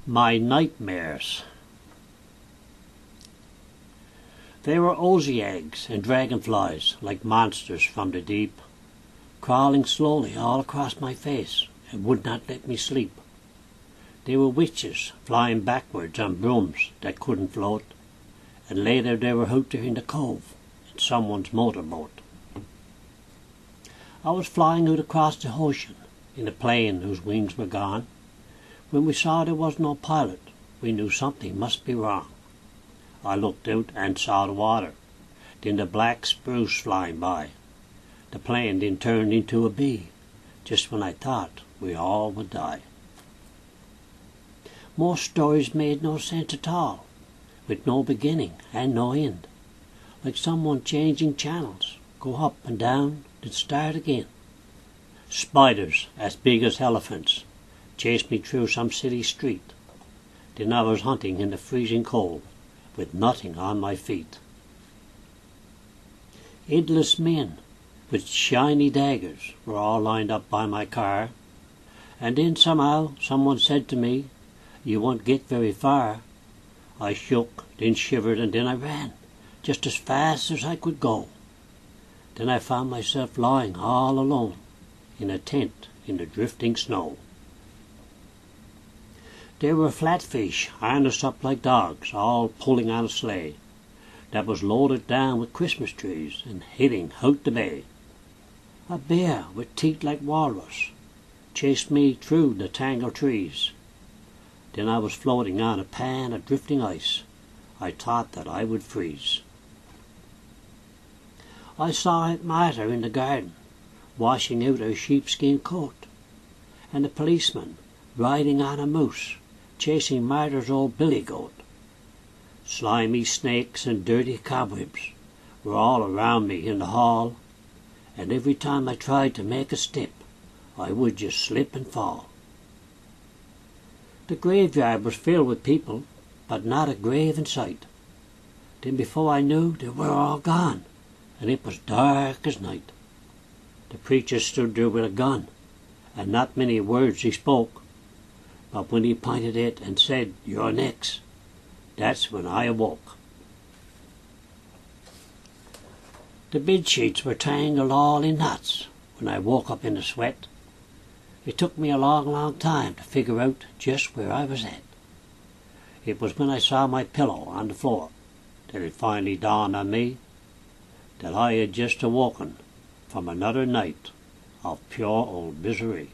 My nightmares. They were oziags and dragonflies, like monsters from the deep, crawling slowly all across my face and would not let me sleep. They were witches flying backwards on brooms that couldn't float, and later they were out there in the cove in someone's motorboat. I was flying out across the ocean in a plane whose wings were gone. When we saw there was no pilot, we knew something must be wrong. I looked out and saw the water, then the black spruce flying by. The plane then turned into a bee, just when I thought we all would die. Most stories made no sense at all, with no beginning and no end, like someone changing channels, go up and down, then start again. Spiders as big as elephants chased me through some city street. Then I was hunting in the freezing cold, with nothing on my feet. Endless men with shiny daggers were all lined up by my car, and then somehow someone said to me, "You won't get very far." I shook, then shivered, and then I ran, just as fast as I could go. Then I found myself lying all alone in a tent in the drifting snow. There were flatfish harnessed up like dogs, all pulling on a sleigh that was loaded down with Christmas trees and heading out the bay. A bear with teeth like walrus chased me through the tangled trees. Then I was floating on a pan of drifting ice. I thought that I would freeze. I saw Aunt Martha in the garden, washing out her sheepskin coat, and the policeman riding on a moose, chasing Martha's old billy goat. Slimy snakes and dirty cobwebs were all around me in the hall, and every time I tried to make a step, I would just slip and fall. The graveyard was filled with people, but not a grave in sight. Then before I knew, they were all gone, and it was dark as night. The preacher stood there with a gun, and not many words he spoke, but when he pointed it and said, "You're next," that's when I awoke. The bed sheets were tangled all in knots when I woke up in a sweat. It took me a long time to figure out just where I was at. It was when I saw my pillow on the floor that it finally dawned on me that I had just awoken from another night of pure old misery.